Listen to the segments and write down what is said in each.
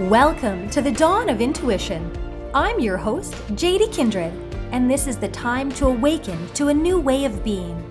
Welcome to the Dawn of Intuition. I'm your host, JD Kindred, and this is the time to awaken to a new way of being.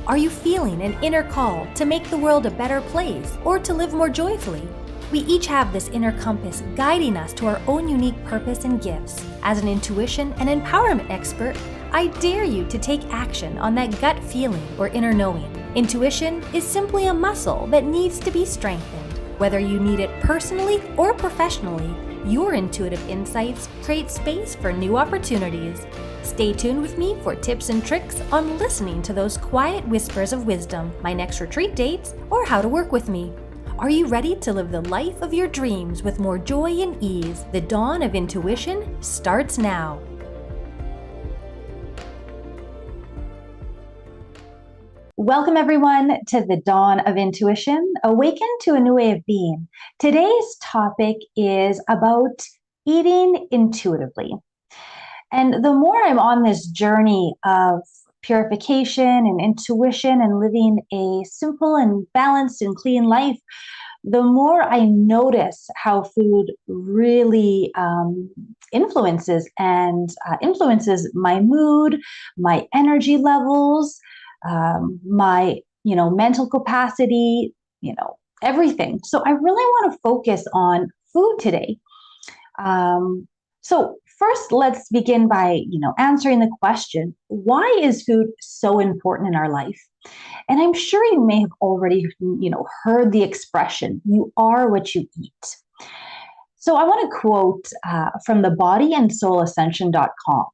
Are you feeling an inner call to make the world a better place or to live more joyfully? We each have this inner compass guiding us to our own unique purpose and gifts. As an intuition and empowerment expert, I dare you to take action on that gut feeling or inner knowing. Intuition is simply a muscle that needs to be strengthened. Whether you need it personally or professionally, your intuitive insights create space for new opportunities. Stay tuned with me for tips and tricks on listening to those quiet whispers of wisdom, my next retreat dates, or how to work with me. Are you ready to live the life of your dreams with more joy and ease? The Dawn of Intuition starts now. Welcome everyone to the Dawn of Intuition, awaken to a new way of being. Today's topic is about eating intuitively. And the more I'm on this journey of purification and intuition and living a simple and balanced and clean life, the more I notice how food really influences my mood, my energy levels, my, mental capacity, everything. So I really want to focus on food today. So first, let's begin by, answering the question, why is food so important in our life? And I'm sure you may have already, heard the expression, you are what you eat. So I want to quote from the bodyandsoulascension.com.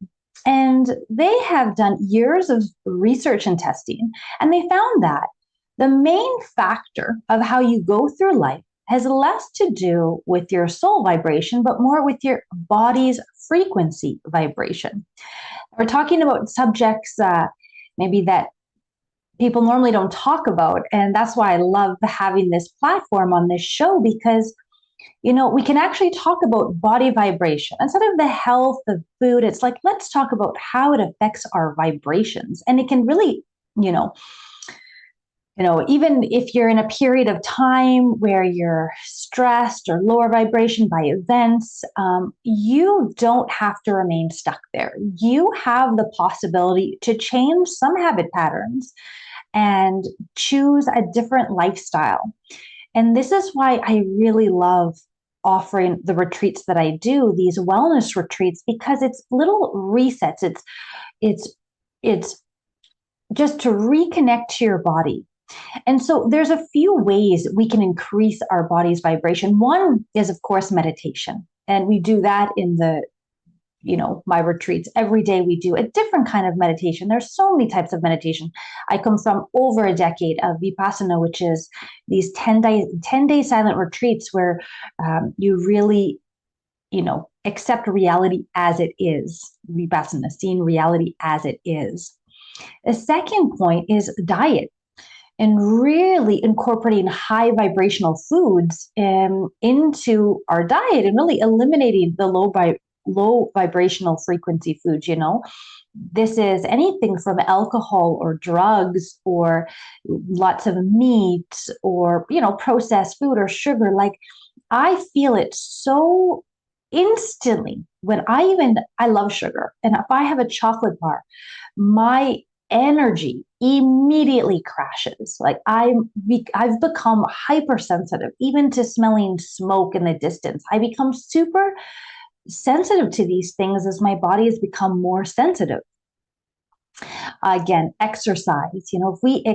And they have done years of research and testing, and they found that the main factor of how you go through life has less to do with your soul vibration, but more with your body's frequency vibration. We're talking about subjects maybe that people normally don't talk about, and that's why I love having this platform on this show, because we can actually talk about body vibration. Instead of the health of food, it's like, let's talk about how it affects our vibrations. And it can really, even if you're in a period of time where you're stressed or lower vibration by events, you don't have to remain stuck there. You have the possibility to change some habit patterns and choose a different lifestyle. And this is why I really love offering the retreats that I do, these wellness retreats, because it's little resets. It's just to reconnect to your body. And so there's a few ways we can increase our body's vibration. One is, of course, meditation. And we do that in my retreats. Every day we do a different kind of meditation. There's so many types of meditation. I come from over a decade of Vipassana, which is these 10-day silent retreats where you really, accept reality as it is. Vipassana, seeing reality as it is. The second point is diet, and really incorporating high vibrational foods into our diet and really eliminating the low vibrational frequency foods. This is anything from alcohol or drugs or lots of meat or processed food or sugar. Like, I feel it so instantly when I love sugar, and if I have a chocolate bar, my energy immediately crashes. Like, I've become hypersensitive even to smelling smoke in the distance. I become super sensitive to these things as my body has become more sensitive. Again, exercise. If we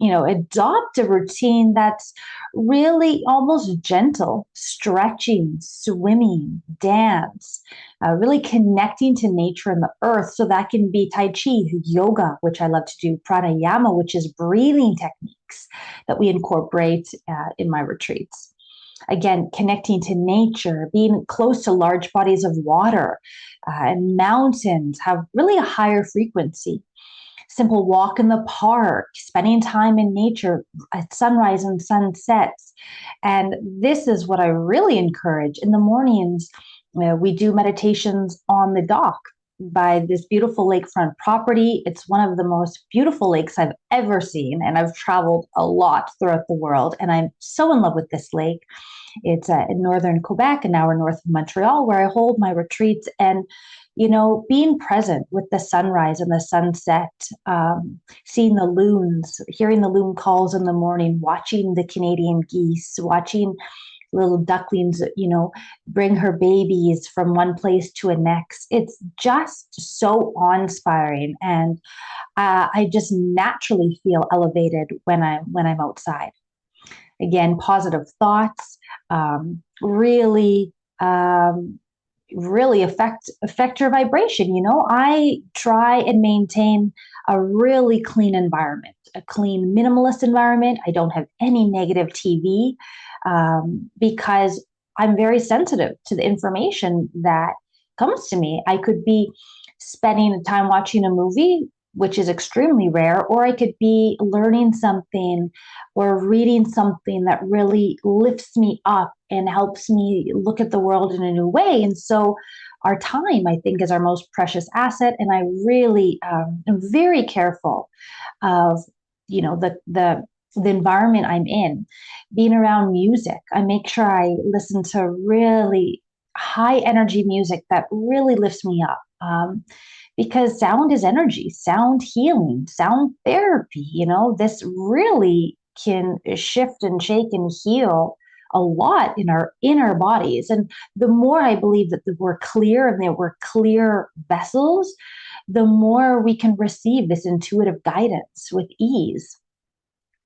adopt a routine that's really almost gentle, stretching, swimming, dance, really connecting to nature and the earth. So that can be Tai Chi, yoga, which I love to do, pranayama, which is breathing techniques that we incorporate in my retreats. Again, connecting to nature, being close to large bodies of water and mountains have really a higher frequency. Simple walk in the park, spending time in nature at sunrise and sunsets. And this is what I really encourage. In the mornings, we do meditations on the dock. by this beautiful lakefront property. It's one of the most beautiful lakes I've ever seen, and I've traveled a lot throughout the world, and I'm so in love with this lake. It's in northern Quebec, an hour north of Montreal, where I hold my retreats. And being present with the sunrise and the sunset, seeing the loons, hearing the loon calls in the morning, watching the Canadian geese, watching little ducklings, bring her babies from one place to a next. It's just so awe-inspiring, and I just naturally feel elevated when I'm outside. Again, positive thoughts really really affect your vibration. I try and maintain a really clean environment, a clean minimalist environment. I don't have any negative TV, because I'm very sensitive to the information that comes to me. I could be spending time watching a movie, which is extremely rare, or I could be learning something or reading something that really lifts me up and helps me look at the world in a new way. And so our time, I think, is our most precious asset. And I really am very careful of, the environment I'm in. Being around music, I make sure I listen to really high energy music that really lifts me up. Because sound is energy, sound healing, sound therapy. This really can shift and shake and heal a lot in our bodies. And the more I believe that we're clear and that we're clear vessels, the more we can receive this intuitive guidance with ease.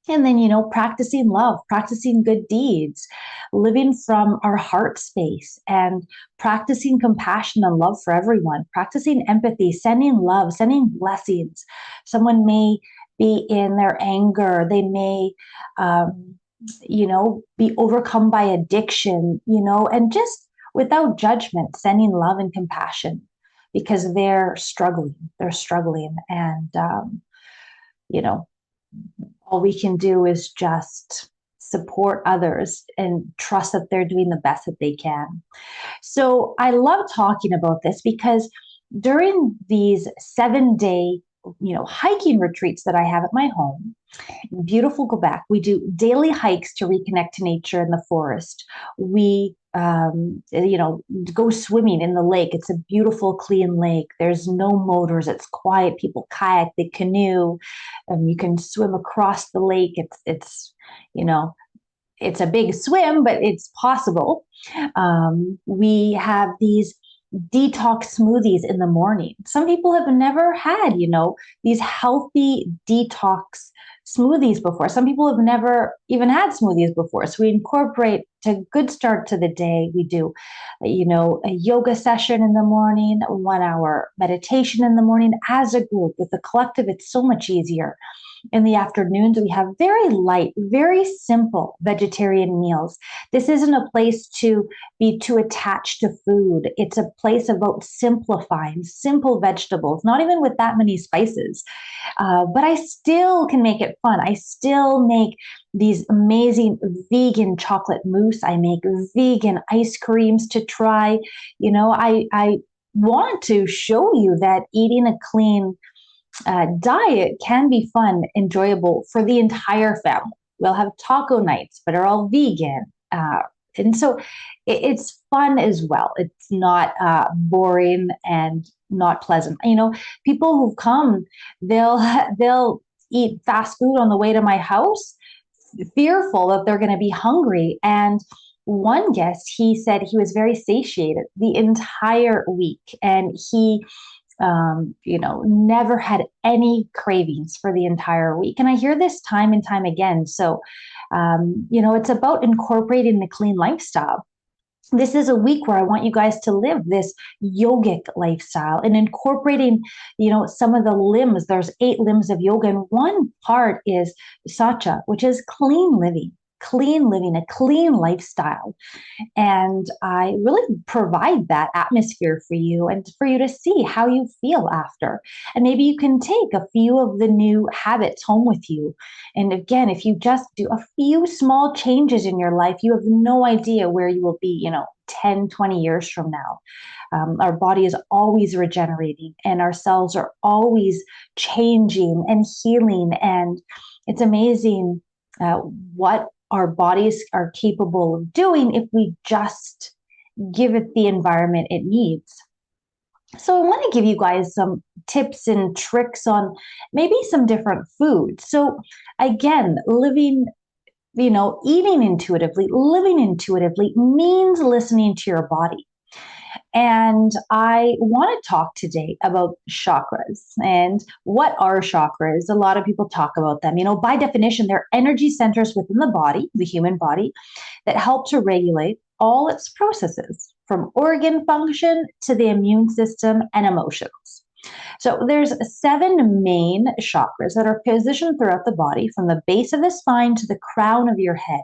And then, practicing love, practicing good deeds, living from our heart space, and practicing compassion and love for everyone, practicing empathy, sending love, sending blessings. Someone may be in their anger. They may, be overcome by addiction, and just without judgment, sending love and compassion because they're struggling. And, all we can do is just support others and trust that they're doing the best that they can. So I love talking about this because during these 7-day, hiking retreats that I have at my home in beautiful Quebec, we do daily hikes to reconnect to nature in the forest. We go swimming in the lake. It's a beautiful, clean lake. There's no motors. It's quiet. People kayak, they canoe. You can swim across the lake. It's a big swim, but it's possible. We have these detox smoothies in the morning. Some people have never had, these healthy detox smoothies before. Some people have never even had smoothies before. So we incorporate a good start to the day. We do, a yoga session in the morning, 1 hour meditation in the morning as a group. With the collective, it's so much easier. In the afternoons, we have very light, very simple vegetarian meals. This isn't a place to be too attached to food. It's a place about simplifying, simple vegetables, not even with that many spices. But I still can make it fun. I still make these amazing vegan chocolate mousse. I make vegan ice creams to try. I want to show you that eating a clean diet can be fun, enjoyable for the entire family. We'll have taco nights, but are all vegan. And so it's fun as well. It's not boring and not pleasant. People who come, they'll eat fast food on the way to my house, fearful that they're going to be hungry. And one guest, he said he was very satiated the entire week, and he never had any cravings for the entire week. And I hear this time and time again. So, it's about incorporating the clean lifestyle. This is a week where I want you guys to live this yogic lifestyle and incorporating, some of the limbs. There's 8 limbs of yoga, and one part is satya, which is clean living. clean living, a clean lifestyle. And I really provide that atmosphere for you and for you to see how you feel after. And maybe you can take a few of the new habits home with you. And again, if you just do a few small changes in your life, you have no idea where you will be, 10, 20 years from now. Our body is always regenerating and our cells are always changing and healing. And it's amazing what our bodies are capable of doing if we just give it the environment it needs. So I want to give you guys some tips and tricks on maybe some different foods. So again, eating intuitively, living intuitively means listening to your body. And I want to talk today about chakras. And what are chakras? A lot of people talk about them. By definition, they're energy centers within the body, the human body, that help to regulate all its processes, from organ function to the immune system and emotions. So there's 7 main chakras that are positioned throughout the body, from the base of the spine to the crown of your head.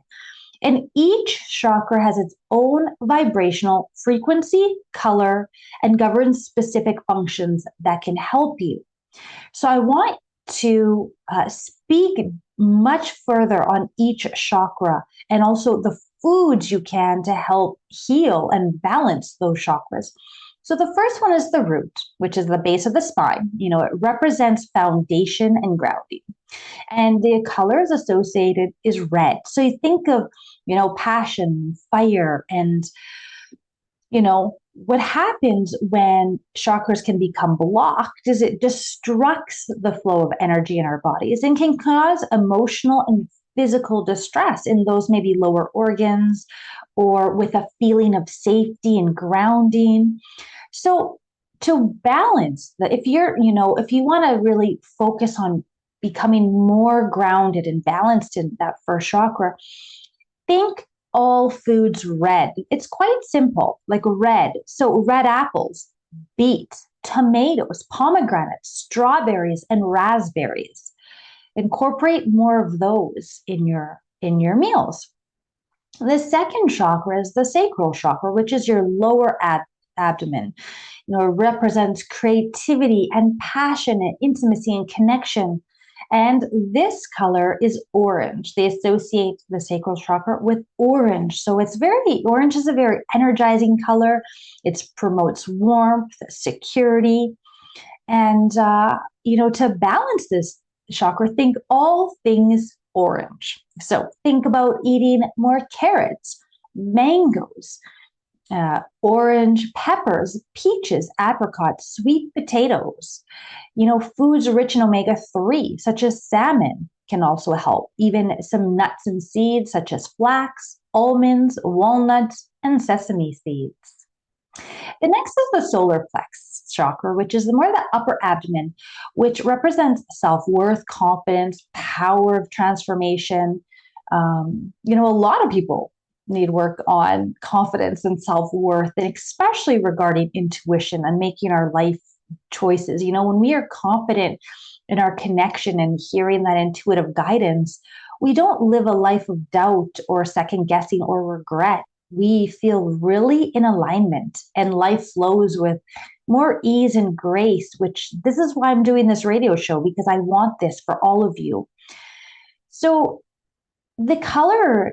And each chakra has its own vibrational frequency, color, and governs specific functions that can help you. So I want to speak much further on each chakra and also the foods you can to help heal and balance those chakras. So the first one is the root, which is the base of the spine. It represents foundation and grounding. And the colors associated is red. So you think of, passion, fire, and, what happens when chakras can become blocked is it destructs the flow of energy in our bodies and can cause emotional and physical distress in those maybe lower organs or with a feeling of safety and grounding. So to balance that, if you want to really focus on becoming more grounded and balanced in that first chakra, think all foods red. It's quite simple, like red. So red apples, beets, tomatoes, pomegranates, strawberries, and raspberries. Incorporate more of those in your meals. The second chakra is the sacral chakra, which is your lower abdomen. It represents creativity and passion and intimacy and connection. And this color is orange. They associate the sacral chakra with orange. So orange is a very energizing color. It promotes warmth, security. And, to balance this chakra, think all things orange. So think about eating more carrots, mangoes, orange peppers, peaches, apricots, sweet potatoes. Foods rich in omega-3, such as salmon, can also help. Even some nuts and seeds, such as flax, almonds, walnuts, and sesame seeds. The next is the solar plex chakra, which is more the upper abdomen, which represents self-worth, confidence, power of transformation. A lot of people need work on confidence and self-worth, and especially regarding intuition and making our life choices. When we are confident in our connection and hearing that intuitive guidance, we don't live a life of doubt or second guessing or regret. We feel really in alignment and life flows with more ease and grace, which this is why I'm doing this radio show, because I want this for all of you. So the color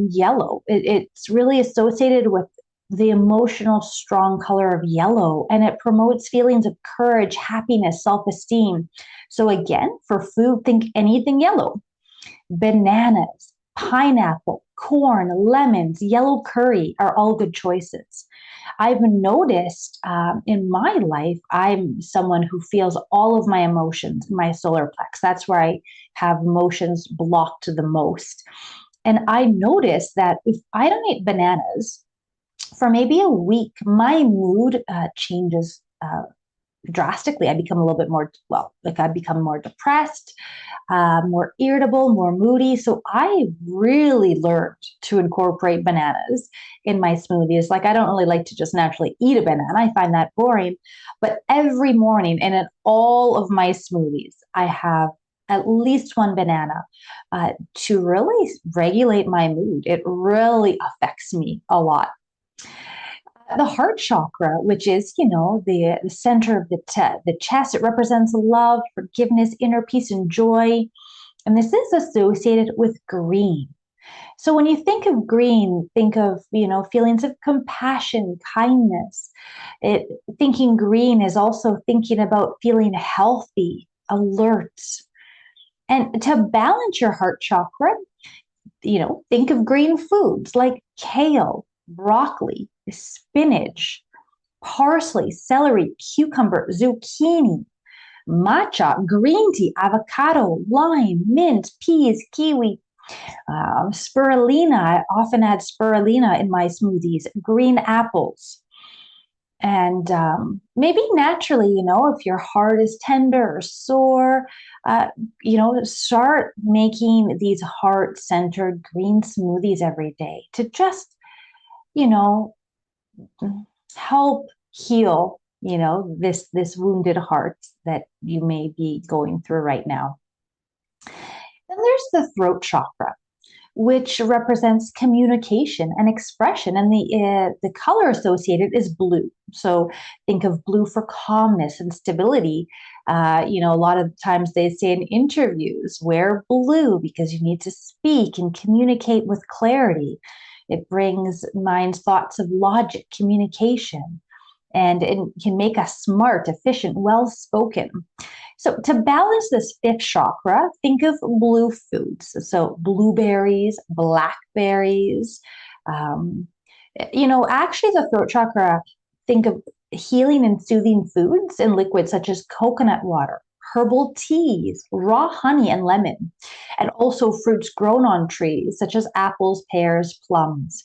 yellow, it's really associated with the emotional, strong color of yellow, and it promotes feelings of courage, happiness, self-esteem. So again, for food, think anything yellow. Bananas, pineapple, corn, lemons, yellow curry are all good choices. I've noticed in my life, I'm someone who feels all of my emotions in my solar plex. That's where I have emotions blocked the most. And I noticed that if I don't eat bananas for maybe a week, my mood changes drastically. I become a little bit more, I become more depressed, more irritable, more moody. So I really learned to incorporate bananas in my smoothies. I don't really like to just naturally eat a banana. I find that boring. But every morning and in all of my smoothies, I have at least one banana, to really regulate my mood. It really affects me a lot. The heart chakra, which is, the center of the chest, it represents love, forgiveness, inner peace, and joy. And this is associated with green. So when you think of green, think of, feelings of compassion, kindness. Thinking green is also thinking about feeling healthy, alert. And to balance your heart chakra, think of green foods like kale, broccoli, spinach, parsley, celery, cucumber, zucchini, matcha, green tea, avocado, lime, mint, peas, kiwi, spirulina. I often add spirulina in my smoothies, green apples. And maybe naturally, if your heart is tender or sore, start making these heart-centered green smoothies every day to just, you know, help heal, this wounded heart that you may be going through right now. Then there's the throat chakra, which represents communication and expression, and the color associated is blue. So think of blue for calmness and stability. A lot of times they say in interviews, wear blue because you need to speak and communicate with clarity. It brings mind's thoughts of logic, communication, and it can make us smart, efficient, well-spoken. So to balance this fifth chakra, think of blue foods. So blueberries, blackberries. Actually the throat chakra, think of healing and soothing foods and liquids such as coconut water, herbal teas, raw honey and lemon, and also fruits grown on trees such as apples, pears, plums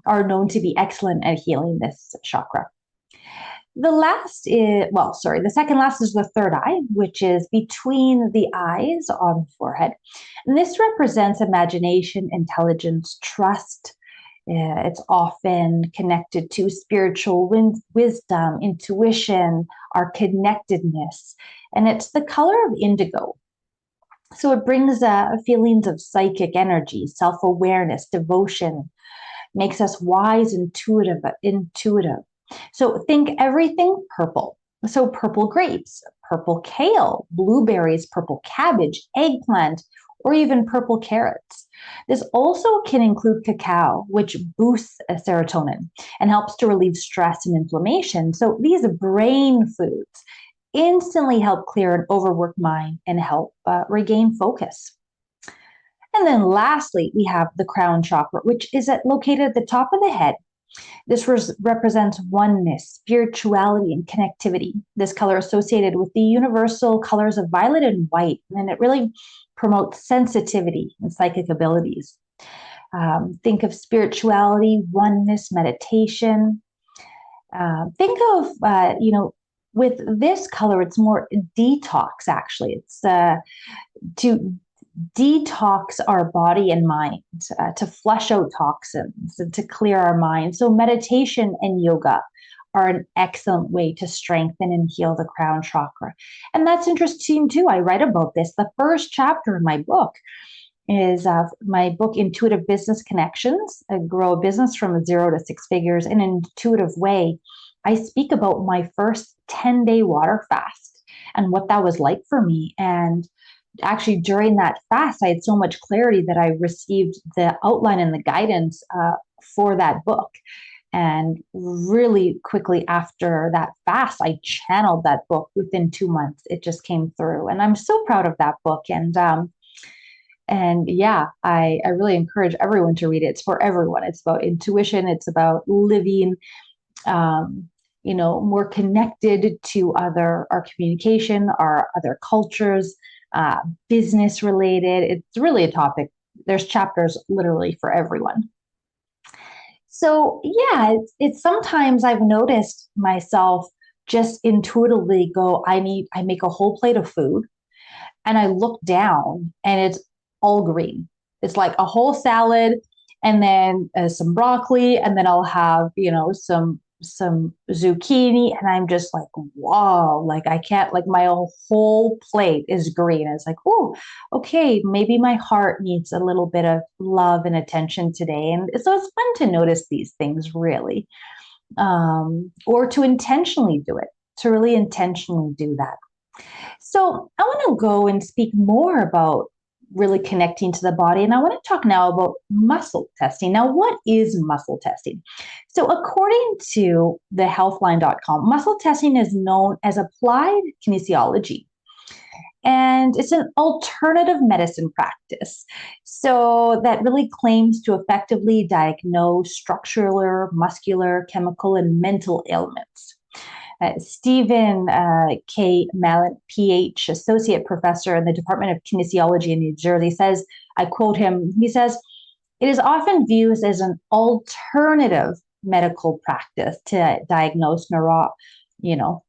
are known to be excellent at healing this chakra. The second last is the third eye, which is between the eyes on the forehead. And this represents imagination, intelligence, trust. It's often connected to spiritual wisdom, intuition, our connectedness. And it's the color of indigo. So it brings feelings of psychic energy, self-awareness, devotion, makes us wise, intuitive. So think everything purple. So purple grapes, purple kale, blueberries, purple cabbage, eggplant, or even purple carrots. This also can include cacao, which boosts serotonin and helps to relieve stress and inflammation. So these brain foods instantly help clear an overworked mind and help regain focus. And then lastly, we have the crown chakra, which is located at the top of the head. This represents oneness, spirituality, and connectivity. This color associated with the universal colors of violet and white, and it really promotes sensitivity and psychic abilities. Think of spirituality, oneness, meditation. Think of, with this color, it's more detox, actually. It's to detox our body and mind, to flush out toxins and to clear our mind. So meditation and yoga are an excellent way to strengthen and heal the crown chakra. And that's interesting too. I write about this. The first chapter in my book is my book, Intuitive Business Connections, Grow a Business from 0 to 6 Figures in an Intuitive Way. I speak about my first 10-day water fast and what that was like for me. And actually, during that fast, I had so much clarity that I received the outline and the guidance for that book. And really quickly after that fast, I channeled that book within 2 months. It just came through. And I'm so proud of that book. And yeah, I really encourage everyone to read it. It's for everyone. It's about intuition. It's about living more connected to our communication, our other cultures, business related. It's really a topic. There's chapters literally for everyone. So yeah, it's sometimes I've noticed myself just intuitively go, I make a whole plate of food and I look down and it's all green. It's like a whole salad and then some broccoli, and then I'll have, some some zucchini, and I'm just like, wow, like I can't, like my whole plate is green. It's like, oh, okay, maybe my heart needs a little bit of love and attention today. And so it's fun to notice these things, really, or to intentionally do it, to really intentionally do that. So I want to go and speak more about really connecting to the body. And I want to talk now about muscle testing. Now, what is muscle testing? So, according to the healthline.com, muscle testing is known as applied kinesiology. And it's an alternative medicine practice. So, that really claims to effectively diagnose structural, muscular, chemical, and mental ailments. Stephen K. Mallet, PH, associate professor in the Department of Kinesiology in New Jersey, says, I quote him, he says, it is often viewed as an alternative medical practice to diagnose you know,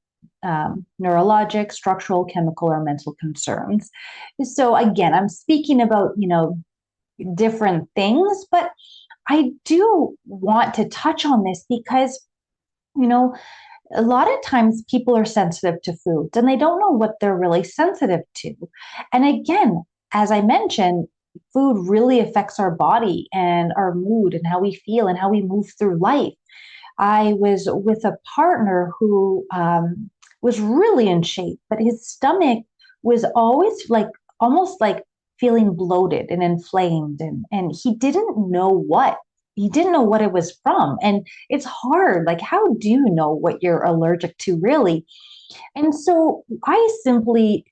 neurologic, structural, chemical, or mental concerns. So again, I'm speaking about, different things, but I do want to touch on this because, a lot of times people are sensitive to foods and they don't know what they're really sensitive to. And again, as I mentioned, food really affects our body and our mood and how we feel and how we move through life. I was with a partner who was really in shape, but his stomach was always like almost like feeling bloated and inflamed, and he didn't know what. He didn't know what it was from. And it's hard. Like, how do you know what you're allergic to, really? And so I simply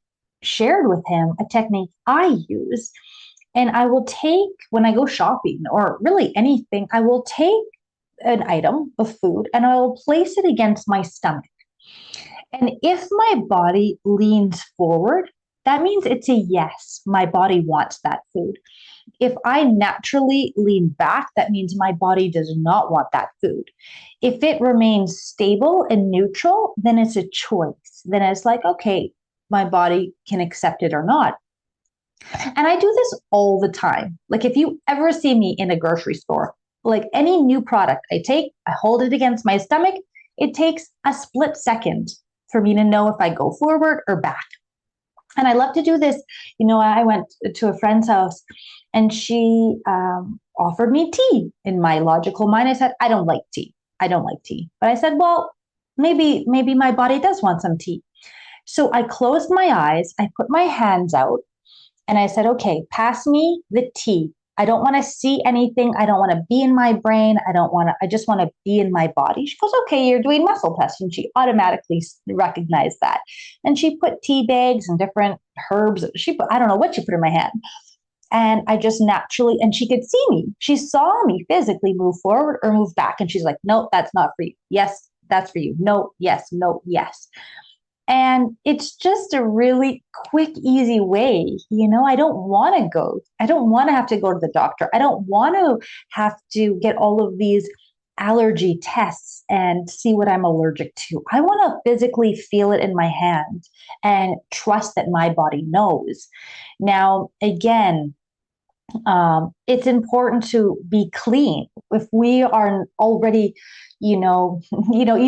shared with him a technique I use. And I will take, when I go shopping or really anything, I will take an item of food and I will place it against my stomach. And if my body leans forward, that means it's a yes, my body wants that food. If I naturally lean back, that means my body does not want that food. If it remains stable and neutral, then it's a choice. Then it's like, okay, my body can accept it or not. And I do this all the time. Like if you ever see me in a grocery store, like any new product I take, I hold it against my stomach. It takes a split second for me to know if I go forward or back. And I love to do this. I went to a friend's house and she offered me tea. In my logical mind, I said, I don't like tea. I don't like tea. But I said, well, maybe my body does want some tea. So I closed my eyes, I put my hands out, and I said, okay, pass me the tea. I don't want to see anything. I don't want to be in my brain. I just want to be in my body. She goes, okay, you're doing muscle testing. She automatically recognized that. And she put tea bags and different herbs. I don't know what she put in my hand. And I just naturally, and she could see me. She saw me physically move forward or move back. And she's like, no, that's not for you. Yes, that's for you. No, yes, no, yes. And it's just a really quick, easy way. I don't want to go. I don't want to have to go to the doctor. I don't want to have to get all of these allergy tests and see what I'm allergic to. I want to physically feel it in my hand and trust that my body knows. Now, again, it's important to be clean. If we are already, you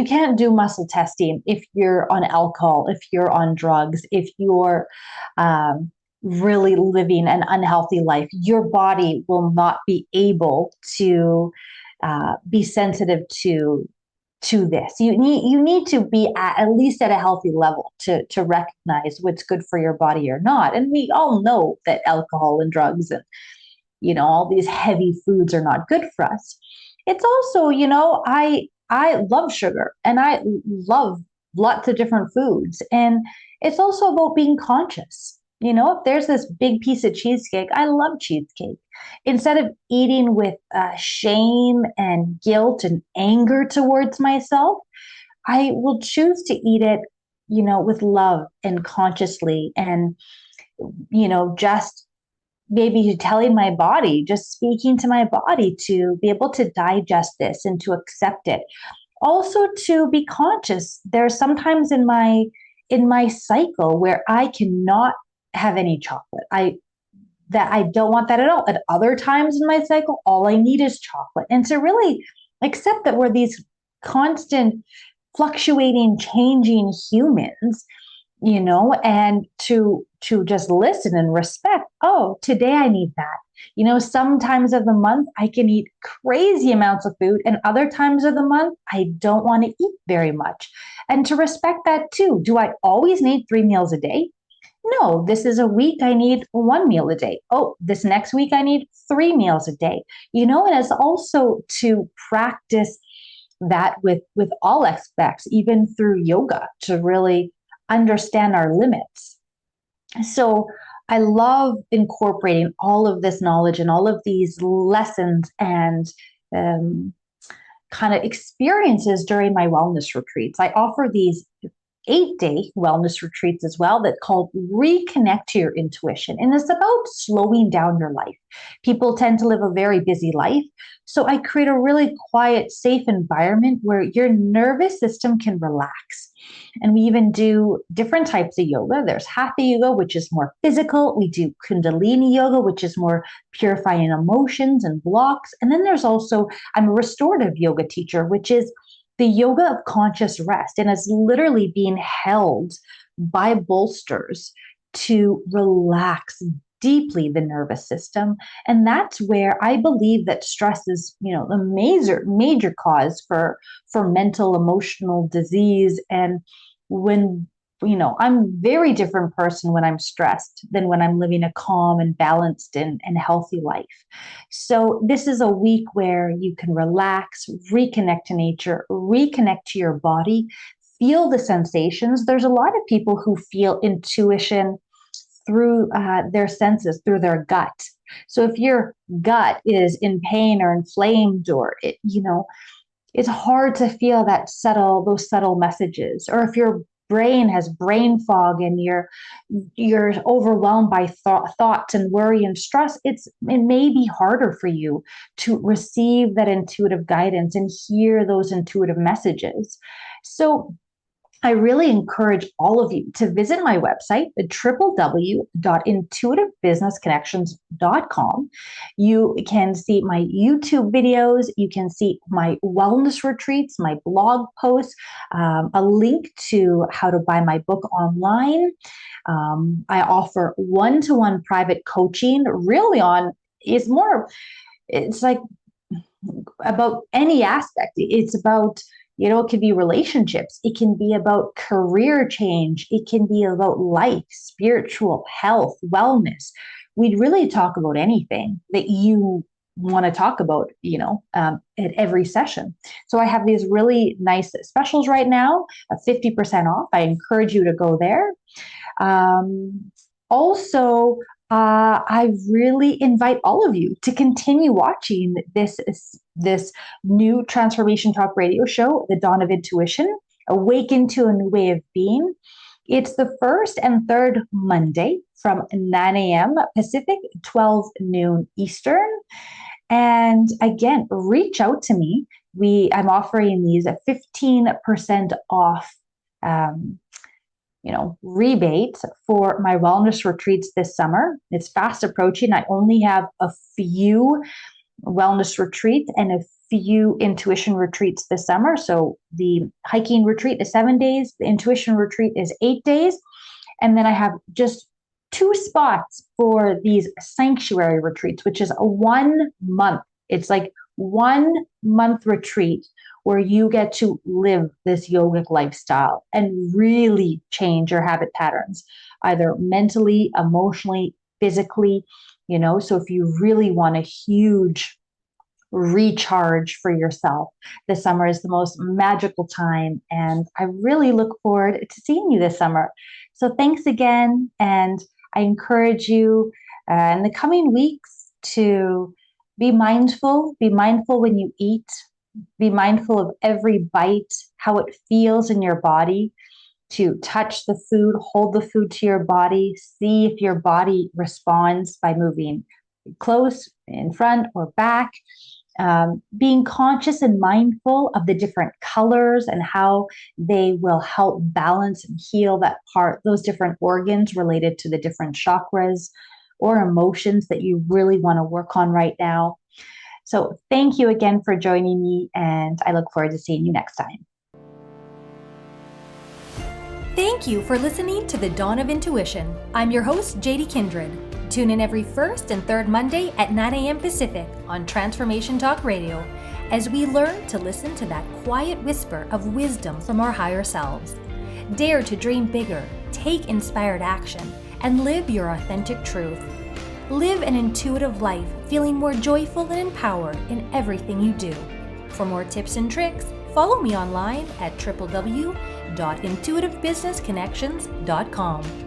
can't do muscle testing if you're on alcohol, if you're on drugs, if you're really living an unhealthy life. Your body will not be able to be sensitive to this. You need to be at least at a healthy level to recognize what's good for your body or not. And we all know that alcohol and drugs and all these heavy foods are not good for us. It's also, I love sugar and I love lots of different foods. And it's also about being conscious. If there's this big piece of cheesecake, I love cheesecake. Instead of eating with shame and guilt and anger towards myself, I will choose to eat it, with love and consciously and, just maybe telling my body, just speaking to my body to be able to digest this and to accept it. Also to be conscious. There's sometimes in my cycle where I cannot have any chocolate. I don't want that at all. At other times in my cycle, all I need is chocolate. And to really accept that we're these constant fluctuating, changing humans, and to just listen and respect. Oh, today I need that. Some times of the month I can eat crazy amounts of food, and other times of the month I don't want to eat very much. And to respect that too. Do I always need 3 meals a day? No, this is a week I need 1 meal a day. Oh, this next week I need 3 meals a day. And it's also to practice that with all aspects, even through yoga, to really understand our limits. So I love incorporating all of this knowledge and all of these lessons and kind of experiences during my wellness retreats. I offer these 8-day wellness retreats as well that called Reconnect to Your Intuition. And it's about slowing down your life. People tend to live a very busy life. So I create a really quiet, safe environment where your nervous system can relax. And we even do different types of yoga. There's hatha yoga, which is more physical. We do kundalini yoga, which is more purifying emotions and blocks. And then there's also, I'm a restorative yoga teacher, which is the yoga of conscious rest, and it's literally being held by bolsters to relax deeply the nervous system. And that's where I believe that stress is, the major cause for mental, emotional disease. And when I'm a very different person when I'm stressed than when I'm living a calm and balanced and healthy life. So this is a week where you can relax, reconnect to nature, reconnect to your body, feel the sensations. There's a lot of people who feel intuition through their senses, through their gut. So if your gut is in pain or inflamed, or it's hard to feel those subtle messages. Or if your brain has brain fog and you're overwhelmed by thoughts and worry and stress, it may be harder for you to receive that intuitive guidance and hear those intuitive messages. So I really encourage all of you to visit my website at www.intuitivebusinessconnections.com. You can see my YouTube videos. You can see my wellness retreats, my blog posts, a link to how to buy my book online. I offer one-to-one private coaching. It's like about any aspect. It's about it can be relationships. It can be about career change. It can be about life, spiritual health, wellness. We'd really talk about anything that you want to talk about, at every session. So I have these really nice specials right now, 50% off. I encourage you to go there. Also, I really invite all of you to continue watching this new Transformation Talk radio show, The Dawn of Intuition, Awaken to a New Way of Being. It's the first and third Monday from 9 a.m. Pacific, 12 noon Eastern. And again, reach out to me. I'm offering these at 15% off rebate for my wellness retreats this summer. It's fast approaching. I only have a few wellness retreats and a few intuition retreats this summer. So the hiking retreat is 7 days. The intuition retreat is 8 days. And then I have just 2 spots for these sanctuary retreats, which is a 1 month. It's like 1 month retreat where you get to live this yogic lifestyle and really change your habit patterns, either mentally, emotionally, physically, so if you really want a huge recharge for yourself, the summer is the most magical time. And I really look forward to seeing you this summer. So thanks again. And I encourage you in the coming weeks to be mindful when you eat. Be mindful of every bite, how it feels in your body, to touch the food, hold the food to your body, see if your body responds by moving close, in front, or back. Being conscious and mindful of the different colors and how they will help balance and heal those different organs related to the different chakras or emotions that you really want to work on right now. So thank you again for joining me, and I look forward to seeing you next time. Thank you for listening to The Dawn of Intuition. I'm your host, JD Kindred. Tune in every first and third Monday at 9 a.m. Pacific on Transformation Talk Radio as we learn to listen to that quiet whisper of wisdom from our higher selves. Dare to dream bigger, take inspired action, and live your authentic truth. Live an intuitive life, feeling more joyful and empowered in everything you do. For more tips and tricks, follow me online at www.intuitivebusinessconnections.com.